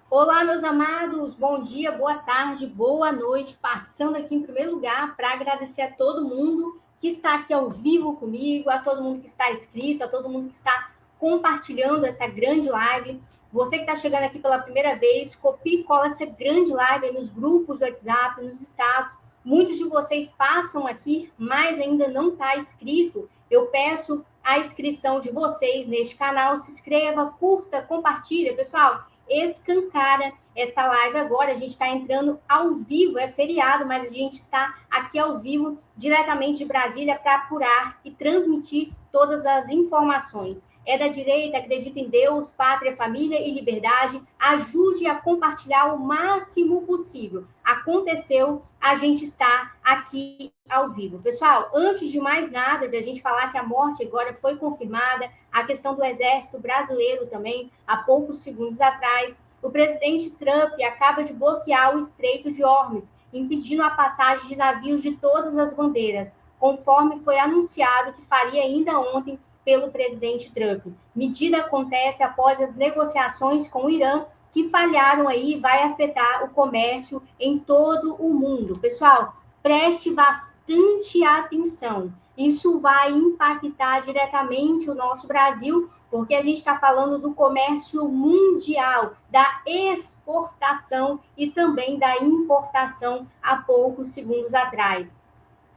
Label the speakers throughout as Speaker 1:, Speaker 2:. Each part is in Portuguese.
Speaker 1: Olá, meus amados, bom dia, boa tarde, boa noite. Passando aqui em primeiro lugar para agradecer a todo mundo que está aqui ao vivo comigo, a todo mundo que está inscrito, a todo mundo que está compartilhando esta grande live. Você que está chegando aqui pela primeira vez, copie e cola essa grande live aí nos grupos do WhatsApp, nos status. Muitos de vocês passam aqui, mas ainda não está inscrito. Eu peço a inscrição de vocês neste canal. Se inscreva, curta, compartilha, pessoal. Escancara esta live agora. A gente está entrando ao vivo, é feriado, mas a gente está aqui ao vivo, diretamente de Brasília, para apurar e transmitir todas as informações. É da direita, acredita em Deus, pátria, família e liberdade. Ajude a compartilhar o máximo possível. Aconteceu, a gente está aqui ao vivo. Pessoal, antes de mais nada, da gente falar que a morte agora foi confirmada, a questão do Exército Brasileiro também, há poucos segundos atrás, o presidente Trump acaba de bloquear o Estreito de Hormuz, impedindo a passagem de navios de todas as bandeiras, conforme foi anunciado que faria ainda ontem pelo presidente Trump. Medida acontece após as negociações com o Irã, que falharam aí, vai afetar o comércio em todo o mundo. Pessoal, preste bastante atenção. Isso vai impactar diretamente o nosso Brasil, porque a gente está falando do comércio mundial, da exportação e também da importação há poucos segundos atrás.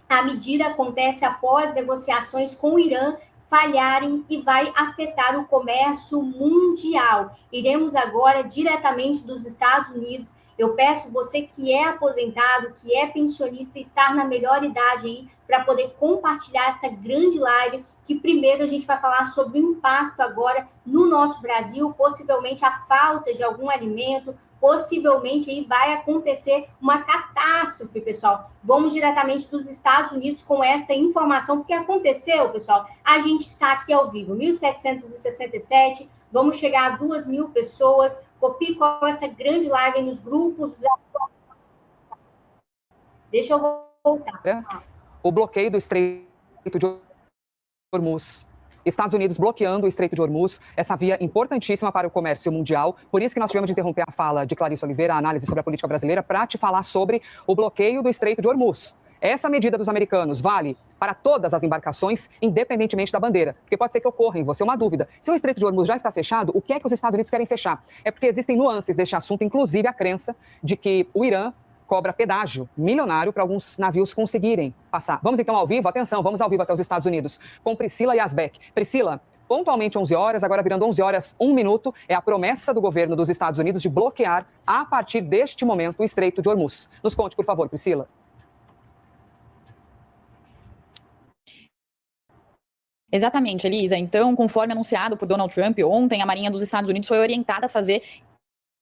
Speaker 1: A medida acontece após negociações com o Irã falharem e vai afetar o comércio mundial. Iremos agora diretamente dos Estados Unidos. Eu peço você que é aposentado, que é pensionista, estar na melhor idade aí para poder compartilhar esta grande live, que primeiro a gente vai falar sobre o impacto agora no nosso Brasil, possivelmente a falta de algum alimento, possivelmente aí vai acontecer uma catástrofe, pessoal. Vamos diretamente dos Estados Unidos com esta informação, porque aconteceu, pessoal. A gente está aqui ao vivo, 1767, vamos chegar a 2.000 pessoas. Copie com essa grande live nos grupos. Deixa eu voltar.
Speaker 2: O bloqueio do Estreito de Hormuz. Estados Unidos bloqueando o Estreito de Hormuz, essa via importantíssima para o comércio mundial. Por isso que nós tivemos de interromper a fala de Clarice Oliveira, a análise sobre a política brasileira, para te falar sobre o bloqueio do Estreito de Hormuz. Essa medida dos americanos vale para todas as embarcações, independentemente da bandeira. Porque pode ser que ocorra em você uma dúvida. Se o Estreito de Hormuz já está fechado, o que é que os Estados Unidos querem fechar? É porque existem nuances deste assunto, inclusive a crença de que o Irã cobra pedágio milionário para alguns navios conseguirem passar. Vamos então ao vivo? Atenção, vamos ao vivo até os Estados Unidos com Priscila Yazbek. Priscila, pontualmente 11 horas, agora virando 11 horas, 1 minuto, é a promessa do governo dos Estados Unidos de bloquear, a partir deste momento, o Estreito de Hormuz. Nos conte, por favor, Priscila.
Speaker 3: Exatamente, Elisa. Então, conforme anunciado por Donald Trump ontem, a Marinha dos Estados Unidos foi orientada a fazer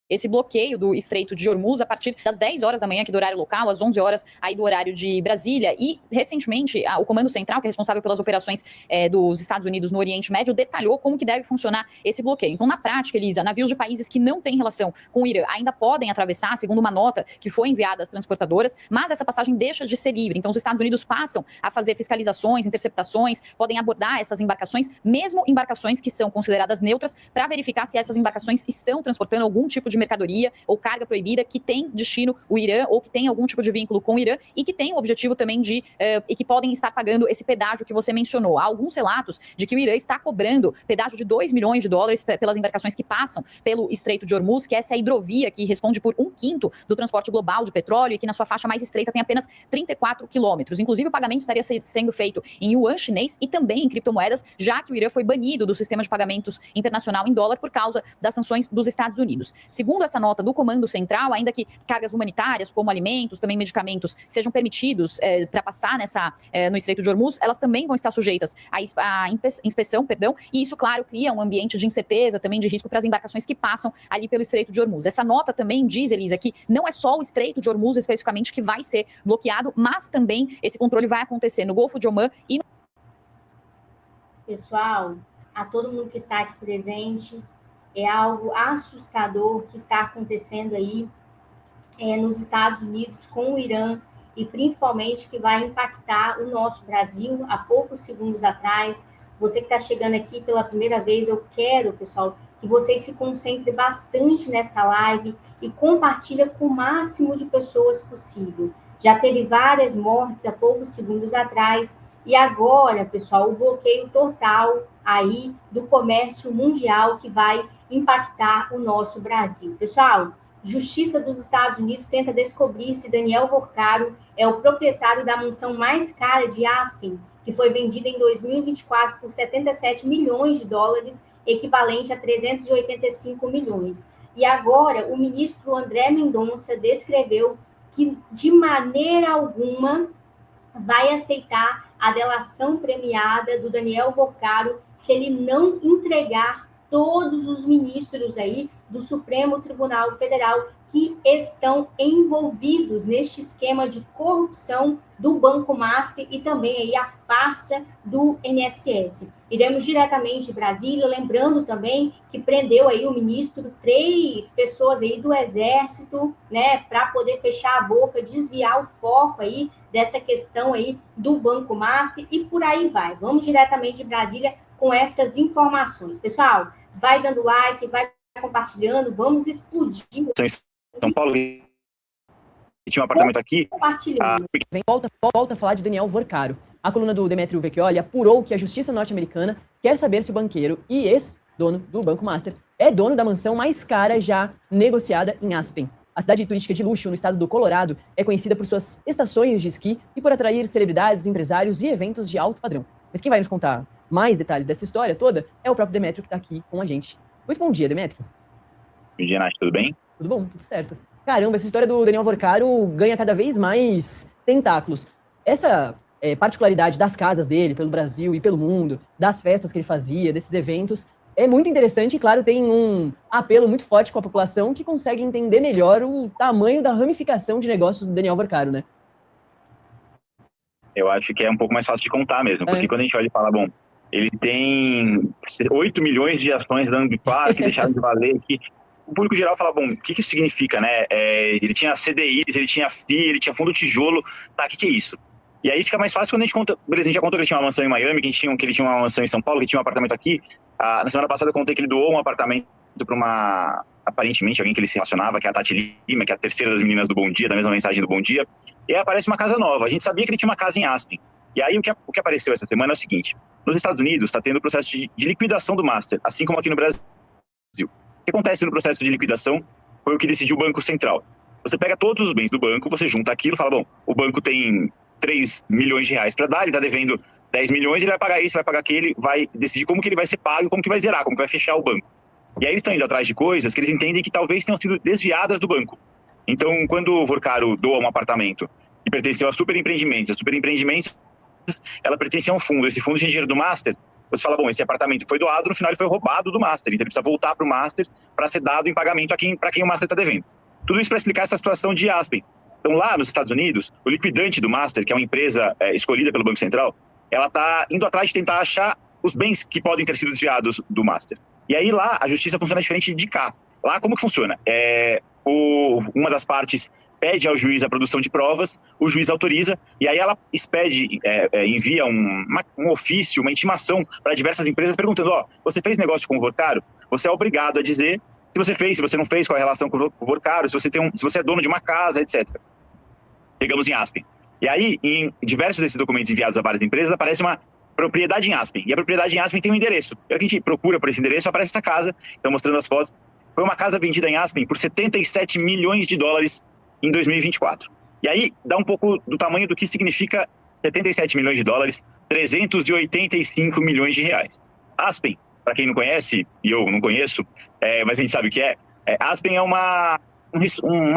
Speaker 3: esse bloqueio do Estreito de Hormuz a partir das 10 horas da manhã aqui do horário local, às 11 horas aí do horário de Brasília. E, recentemente, o Comando Central, que é responsável pelas operações dos Estados Unidos no Oriente Médio, detalhou como que deve funcionar esse bloqueio. Então, na prática, Elisa, navios de países que não têm relação com o Irã ainda podem atravessar, segundo uma nota que foi enviada às transportadoras, mas essa passagem deixa de ser livre. Então, os Estados Unidos passam a fazer fiscalizações, interceptações, podem abordar essas embarcações, mesmo embarcações que são consideradas neutras, para verificar se essas embarcações estão transportando algum tipo de mercadoria ou carga proibida que tem destino o Irã ou que tem algum tipo de vínculo com o Irã e que tem o objetivo também de e que podem estar pagando esse pedágio que você mencionou. Há alguns relatos de que o Irã está cobrando pedágio de $2 milhões pelas embarcações que passam pelo Estreito de Hormuz, que essa é a hidrovia que responde por 1/5 do transporte global de petróleo e que na sua faixa mais estreita tem apenas 34 quilômetros. Inclusive, o pagamento estaria sendo feito em yuan chinês e também em criptomoedas, já que o Irã foi banido do sistema de pagamentos internacional em dólar por causa das sanções dos Estados Unidos. Segundo essa nota do Comando Central, ainda que cargas humanitárias, como alimentos, também medicamentos, sejam permitidos para passar no Estreito de Hormuz, elas também vão estar sujeitas à inspeção, e isso, claro, cria um ambiente de incerteza, também de risco para as embarcações que passam ali pelo Estreito de Hormuz. Essa nota também diz, Elisa, que não é só o Estreito de Hormuz especificamente que vai ser bloqueado, mas também esse controle vai acontecer no Golfo de Omã e no...
Speaker 1: Pessoal, a todo mundo que está aqui presente, é algo assustador que está acontecendo aí nos Estados Unidos com o Irã e principalmente que vai impactar o nosso Brasil. Há poucos segundos atrás, você que está chegando aqui pela primeira vez, eu quero, pessoal, que vocês se concentrem bastante nesta live e compartilhem com o máximo de pessoas possível. Já teve várias mortes há poucos segundos atrás, e agora, pessoal, o bloqueio total aí do comércio mundial que vai impactar o nosso Brasil. Pessoal, Justiça dos Estados Unidos tenta descobrir se Daniel Vorcaro é o proprietário da mansão mais cara de Aspen, que foi vendida em 2024 por 77 milhões de dólares, equivalente a 385 milhões. E agora, o ministro André Mendonça descreveu que, de maneira alguma, vai aceitar a delação premiada do Daniel Vorcaro se ele não entregar todos os ministros aí do Supremo Tribunal Federal que estão envolvidos neste esquema de corrupção do Banco Master e também aí a farsa do INSS. Iremos diretamente de Brasília, lembrando também que prendeu aí o ministro 3 pessoas aí do Exército, né, para poder fechar a boca, desviar o foco aí dessa questão aí do Banco Master e por aí vai. Vamos diretamente de Brasília com estas informações. Pessoal, vai dando like, vai compartilhando, vamos explodir.
Speaker 4: São Paulo, tinha um apartamento aqui.
Speaker 1: Compartilhando.
Speaker 5: Volta a falar de Daniel Vorcaro. A coluna do Demetrio Vecchioli apurou que a justiça norte-americana quer saber se o banqueiro e ex-dono do Banco Master é dono da mansão mais cara já negociada em Aspen. A cidade turística de luxo no estado do Colorado é conhecida por suas estações de esqui e por atrair celebridades, empresários e eventos de alto padrão. Mas quem vai nos contar mais detalhes dessa história toda é o próprio Demetrio, que está aqui com a gente. Muito bom dia, Demetrio.
Speaker 4: Bom dia, Nath, tudo bem?
Speaker 5: Tudo bom, tudo certo. Caramba, essa história do Daniel Vorcaro ganha cada vez mais tentáculos. Essa particularidade das casas dele pelo Brasil e pelo mundo, das festas que ele fazia, desses eventos, é muito interessante e, claro, tem um apelo muito forte com a população que consegue entender melhor o tamanho da ramificação de negócios do Daniel Vorcaro, né?
Speaker 4: Eu acho que é um pouco mais fácil de contar mesmo, porque quando a gente olha e fala, bom, ele tem 8 milhões de ações dando de par, que deixaram de valer, que o público geral fala, bom, o que isso significa, né? Ele tinha CDIs, ele tinha FI, ele tinha fundo tijolo, tá, o que é isso? E aí fica mais fácil quando a gente conta, beleza, a gente já contou que ele tinha uma mansão em Miami, que ele tinha uma mansão em São Paulo, que tinha um apartamento aqui. Na semana passada eu contei que ele doou um apartamento para aparentemente, alguém que ele se relacionava, que é a Tati Lima, que é a terceira das meninas do Bom Dia, da mesma mensagem do Bom Dia. E aí aparece uma casa nova. A gente sabia que ele tinha uma casa em Aspen. E aí o que apareceu essa semana é o seguinte: nos Estados Unidos está tendo o processo de liquidação do Master, assim como aqui no Brasil. O que acontece no processo de liquidação foi o que decidiu o Banco Central. Você pega todos os bens do banco, você junta aquilo e fala, bom, o banco tem 3 milhões de reais para dar, ele está devendo 10 milhões, ele vai pagar esse, vai pagar aquele, vai decidir como que ele vai ser pago, como que vai zerar, como que vai fechar o banco. E aí eles estão indo atrás de coisas que eles entendem que talvez tenham sido desviadas do banco. Então, quando o Vorcaro doa um apartamento que pertenceu a superempreendimentos, ela pertencia a um fundo, esse fundo tinha dinheiro do Master, você fala, bom, esse apartamento foi doado, no final ele foi roubado do Master, então ele precisa voltar para o Master para ser dado em pagamento para quem o Master está devendo. Tudo isso para explicar essa situação de Aspen. Então, lá nos Estados Unidos, o liquidante do Master, que é uma empresa escolhida pelo Banco Central, ela está indo atrás de tentar achar os bens que podem ter sido desviados do Master. E aí lá a justiça funciona diferente de cá. Lá como que funciona? Uma das partes pede ao juiz a produção de provas, o juiz autoriza, e aí ela envia um ofício, uma intimação para diversas empresas perguntando, você fez negócio com o Vorcaro? Você é obrigado a dizer se você fez, se você não fez, qual é a relação com o Vorcaro, se você é dono de uma casa, etc. Chegamos em Aspen. E aí, em diversos desses documentos enviados a várias empresas, aparece uma propriedade em Aspen. E a propriedade em Aspen tem um endereço. E a gente procura por esse endereço, aparece essa casa. Estão mostrando as fotos. Foi uma casa vendida em Aspen por 77 milhões de dólares em 2024. E aí, dá um pouco do tamanho do que significa 77 milhões de dólares, 385 milhões de reais. Aspen, para quem não conhece, e eu não conheço, mas a gente sabe o que é. Aspen é uma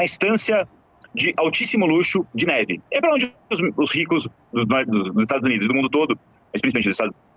Speaker 4: estância de altíssimo luxo de neve. É para onde os ricos dos Estados Unidos, do mundo todo, mas principalmente dos Estados Unidos.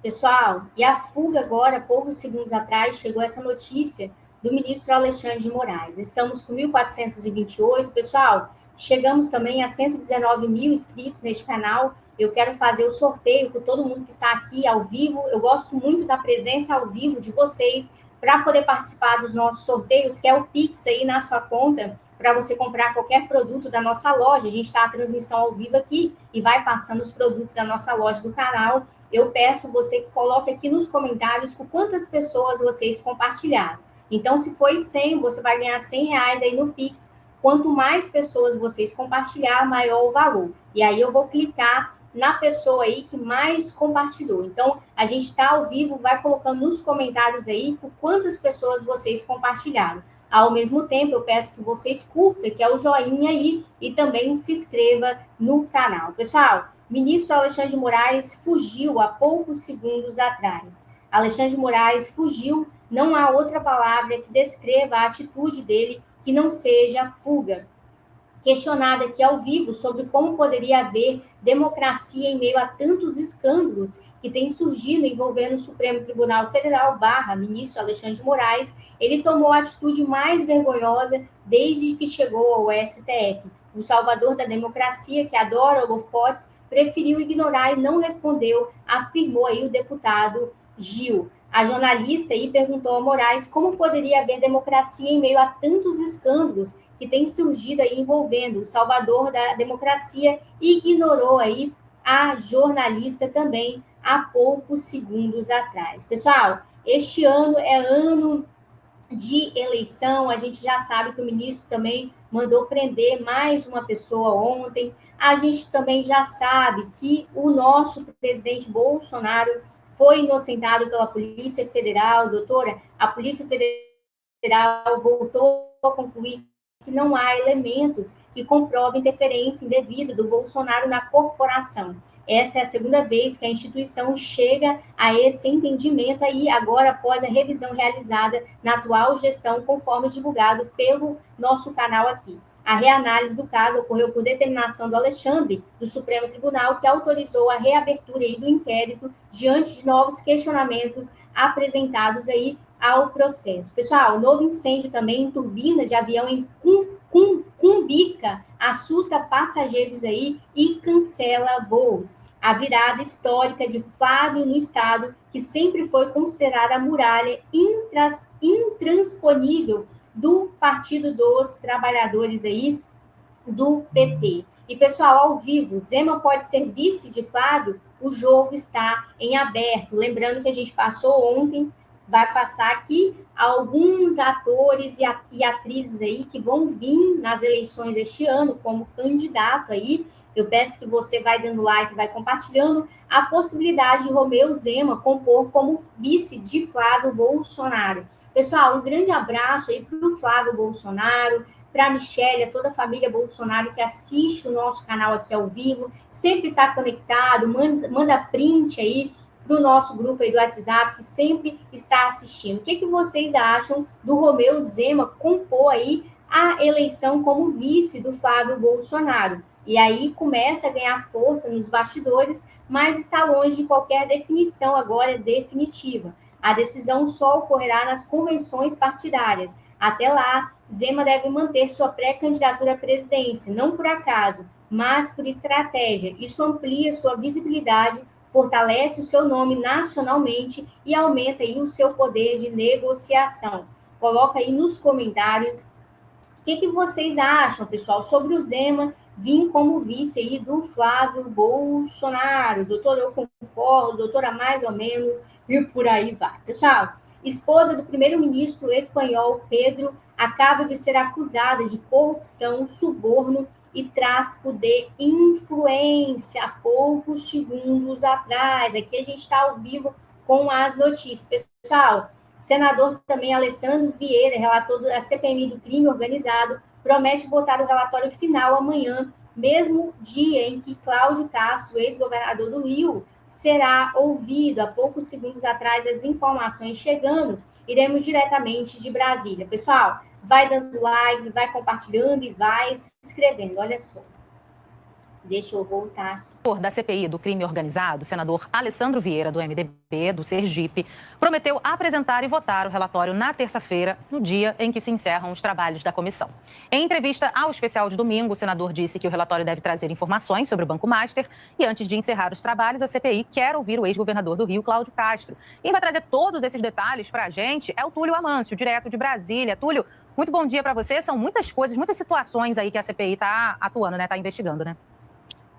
Speaker 1: Pessoal, e a fuga agora, poucos segundos atrás, chegou essa notícia do ministro Alexandre de Moraes. Estamos com 1.428. Pessoal, chegamos também a 119 mil inscritos neste canal. Eu quero fazer o sorteio com todo mundo que está aqui ao vivo. Eu gosto muito da presença ao vivo de vocês, para poder participar dos nossos sorteios, que é o Pix aí na sua conta, para você comprar qualquer produto da nossa loja. A gente está a transmissão ao vivo aqui e vai passando os produtos da nossa loja do canal. Eu peço você que coloque aqui nos comentários com quantas pessoas vocês compartilharam. Então, se foi 100, você vai ganhar R$100 aí no Pix. Quanto mais pessoas vocês compartilhar, maior o valor. E aí eu vou clicar na pessoa aí que mais compartilhou. Então, a gente está ao vivo, vai colocando nos comentários aí com quantas pessoas vocês compartilharam. Ao mesmo tempo, eu peço que vocês curtam, que é o joinha aí, e também se inscreva no canal. Pessoal, ministro Alexandre de Moraes fugiu há poucos segundos atrás. Alexandre de Moraes fugiu, não há outra palavra que descreva a atitude dele que não seja fuga. Questionada aqui ao vivo sobre como poderia haver democracia em meio a tantos escândalos que têm surgido envolvendo o Supremo Tribunal Federal / ministro Alexandre de Moraes, ele tomou a atitude mais vergonhosa desde que chegou ao STF. O salvador da democracia, que adora holofotes, preferiu ignorar e não respondeu, afirmou aí o deputado Gil. A jornalista aí perguntou a Moraes como poderia haver democracia em meio a tantos escândalos que tem surgido aí envolvendo o salvador da democracia, e ignorou aí a jornalista também há poucos segundos atrás. Pessoal, este ano é ano de eleição, a gente já sabe que o ministro também mandou prender mais uma pessoa ontem, a gente também já sabe que o nosso presidente Bolsonaro foi inocentado pela Polícia Federal, doutora, a Polícia Federal voltou a concluir que não há elementos que comprovem interferência indevida do Bolsonaro na corporação. Essa é a segunda vez que a instituição chega a esse entendimento aí, agora após a revisão realizada na atual gestão, conforme divulgado pelo nosso canal aqui. A reanálise do caso ocorreu por determinação do Alexandre, do Supremo Tribunal, que autorizou a reabertura aí do inquérito diante de novos questionamentos apresentados aí ao processo. Pessoal, novo incêndio também em turbina de avião em Cumbica assusta passageiros aí e cancela voos. A virada histórica de Flávio no estado, que sempre foi considerada a muralha intransponível do Partido dos Trabalhadores aí, do PT. E, pessoal, ao vivo, Zema pode ser vice de Flávio? O jogo está em aberto. Lembrando que a gente passou ontem, vai passar aqui alguns atores e atrizes aí que vão vir nas eleições este ano como candidato aí. Eu peço que você vai dando like, vai compartilhando a possibilidade de Romeu Zema compor como vice de Flávio Bolsonaro. Pessoal, um grande abraço aí para o Flávio Bolsonaro, para a Michelle, a toda a família Bolsonaro que assiste o nosso canal aqui ao vivo, sempre está conectado, manda print aí para o nosso grupo aí do WhatsApp, que sempre está assistindo. O que vocês acham do Romeu Zema compor aí a eleição como vice do Flávio Bolsonaro? E aí começa a ganhar força nos bastidores, mas está longe de qualquer definição agora definitiva. A decisão só ocorrerá nas convenções partidárias. Até lá, Zema deve manter sua pré-candidatura à presidência, não por acaso, mas por estratégia. Isso amplia sua visibilidade, fortalece o seu nome nacionalmente e aumenta aí o seu poder de negociação. Coloca aí nos comentários o que vocês acham, pessoal, sobre o Zema vir como vice aí do Flávio Bolsonaro. Doutor, eu concordo, doutora, mais ou menos, e por aí vai. Pessoal, esposa do primeiro-ministro espanhol Pedro acaba de ser acusada de corrupção, suborno e tráfico de influência há poucos segundos atrás. Aqui a gente está ao vivo com as notícias. Pessoal, senador também Alessandro Vieira, relator da CPMI do crime organizado, promete votar o relatório final amanhã, mesmo dia em que Cláudio Castro, ex-governador do Rio, será ouvido. Há poucos segundos atrás, as informações chegando, iremos diretamente de Brasília. Pessoal, vai dando like, vai compartilhando e vai se inscrevendo. Olha só. Deixa eu voltar.
Speaker 6: Da CPI do crime organizado, o senador Alessandro Vieira, do MDB, do Sergipe, prometeu apresentar e votar o relatório na terça-feira, no dia em que se encerram os trabalhos da comissão. Em entrevista ao Especial de Domingo, o senador disse que o relatório deve trazer informações sobre o Banco Master e, antes de encerrar os trabalhos, a CPI quer ouvir o ex-governador do Rio, Cláudio Castro. Quem vai trazer todos esses detalhes para a gente é o Túlio Amâncio, direto de Brasília. Túlio, muito bom dia para você. São muitas coisas, muitas situações aí que a CPI está atuando, né? Está investigando, né?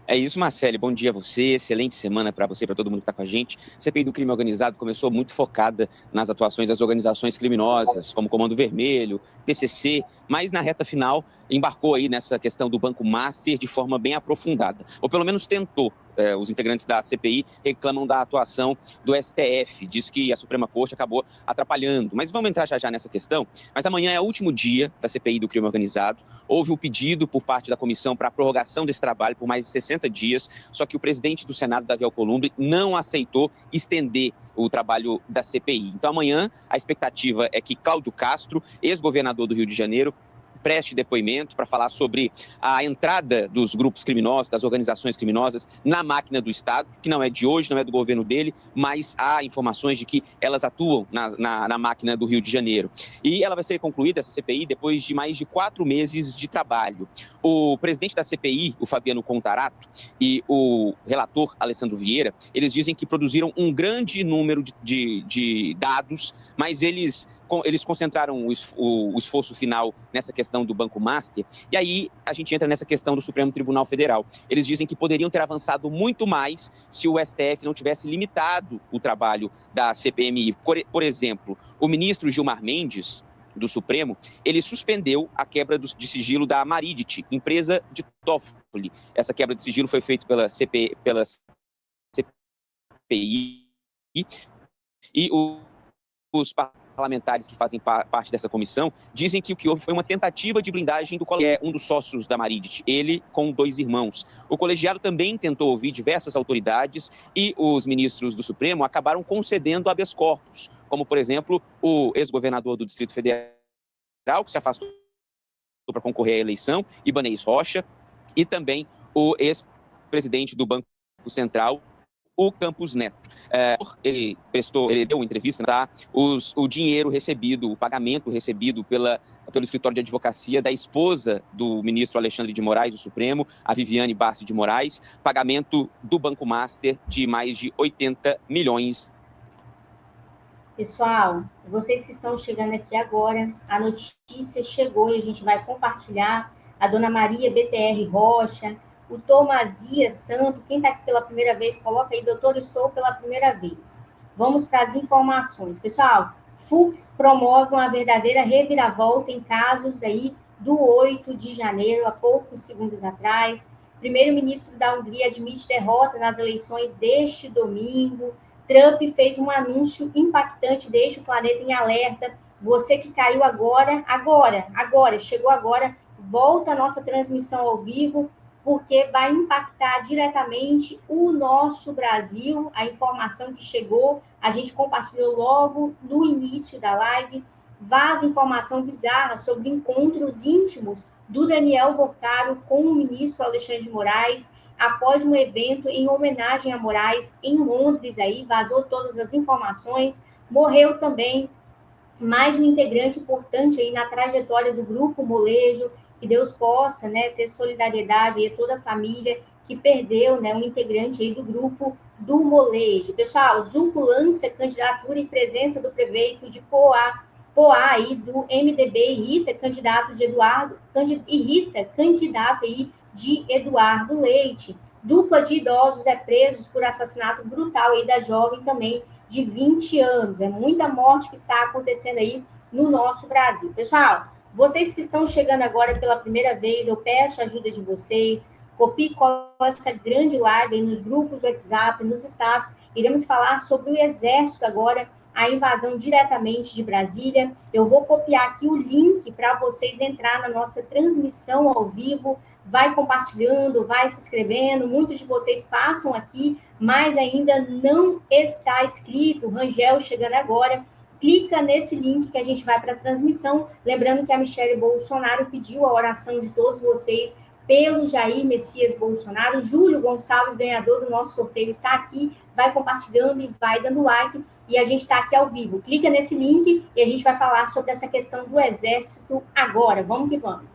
Speaker 7: É isso, Marcele. Bom dia a você. Excelente semana para você e para todo mundo que está com a gente. A CPI do crime organizado começou muito focada nas atuações das organizações criminosas, como Comando Vermelho, PCC, mas na reta final embarcou aí nessa questão do Banco Master de forma bem aprofundada, ou pelo menos tentou. Os integrantes da CPI reclamam da atuação do STF, diz que a Suprema Corte acabou atrapalhando. Mas vamos entrar já nessa questão. Mas amanhã é o último dia da CPI do crime organizado. Houve um pedido por parte da comissão para a prorrogação desse trabalho por mais de 60 dias, só que o presidente do Senado, Davi Alcolumbre, não aceitou estender o trabalho da CPI. Então amanhã a expectativa é que Cláudio Castro, ex-governador do Rio de Janeiro, preste depoimento para falar sobre a entrada dos grupos criminosos, das organizações criminosas na máquina do Estado, que não é de hoje, não é do governo dele, mas há informações de que elas atuam na máquina do Rio de Janeiro. E ela vai ser concluída, essa CPI, depois de mais de 4 meses de trabalho. O presidente da CPI, o Fabiano Contarato, e o relator Alessandro Vieira, eles dizem que produziram um grande número de dados, mas eles concentraram o esforço final nessa questão do Banco Master, e aí a gente entra nessa questão do Supremo Tribunal Federal. Eles dizem que poderiam ter avançado muito mais se o STF não tivesse limitado o trabalho da CPMI. Por exemplo, o ministro Gilmar Mendes, do Supremo, ele suspendeu a quebra de sigilo da Maridit, empresa de Toffoli. Essa quebra de sigilo foi feita pela CPI e os parlamentares que fazem parte dessa comissão dizem que o que houve foi uma tentativa de blindagem do colegiado, que é um dos sócios da Maridit, ele com 2 irmãos. O colegiado também tentou ouvir diversas autoridades e os ministros do Supremo acabaram concedendo habeas corpus, como, por exemplo, o ex-governador do Distrito Federal, que se afastou para concorrer à eleição, Ibanez Rocha, e também o ex-presidente do Banco Central, o Campos Neto. Ele deu uma entrevista, tá? O dinheiro recebido, o pagamento recebido pelo escritório de advocacia da esposa do ministro Alexandre de Moraes, do Supremo, a Viviane Barsi de Moraes, pagamento do Banco Master de mais de 80 milhões.
Speaker 1: Pessoal, vocês que estão chegando aqui agora, a notícia chegou e a gente vai compartilhar. A dona Maria BTR Rocha, o Tomazias Santo, quem está aqui pela primeira vez, coloca aí, doutor, estou pela primeira vez. Vamos para as informações. Pessoal, Fux promove uma verdadeira reviravolta em casos aí do 8 de janeiro, há poucos segundos atrás. Primeiro-ministro da Hungria admite derrota nas eleições deste domingo. Trump fez um anúncio impactante, deixa o planeta em alerta. Você que caiu agora, chegou agora, volta a nossa transmissão ao vivo, porque vai impactar diretamente o nosso Brasil. A informação que chegou, a gente compartilhou logo no início da live, vaza informação bizarra sobre encontros íntimos do Daniel Boccaro com o ministro Alexandre de Moraes, após um evento em homenagem a Moraes em Londres, aí vazou todas as informações. Morreu também mais um integrante importante aí na trajetória do Grupo Molejo. Que Deus possa, né, ter solidariedade aí a toda a família que perdeu, né, um integrante aí do grupo do Molejo. Pessoal, Zuco lança candidatura em presença do prefeito de Poá aí do MDB, irrita candidato aí de Eduardo Leite. Dupla de idosos é presos por assassinato brutal aí da jovem também de 20 anos. É muita morte que está acontecendo aí no nosso Brasil. Pessoal, vocês que estão chegando agora pela primeira vez, eu peço a ajuda de vocês, copie e cola essa grande live aí nos grupos do WhatsApp, nos status. Iremos falar sobre o Exército agora, a invasão diretamente de Brasília. Eu vou copiar aqui o link para vocês entrar na nossa transmissão ao vivo. Vai compartilhando, vai se inscrevendo. Muitos de vocês passam aqui, mas ainda não está inscrito. Rangel chegando agora. Clica nesse link que a gente vai para a transmissão. Lembrando que a Michelle Bolsonaro pediu a oração de todos vocês pelo Jair Messias Bolsonaro. Júlio Gonçalves, ganhador do nosso sorteio, está aqui, vai compartilhando e vai dando like, e a gente está aqui ao vivo. Clica nesse link e a gente vai falar sobre essa questão do Exército agora. Vamos que vamos.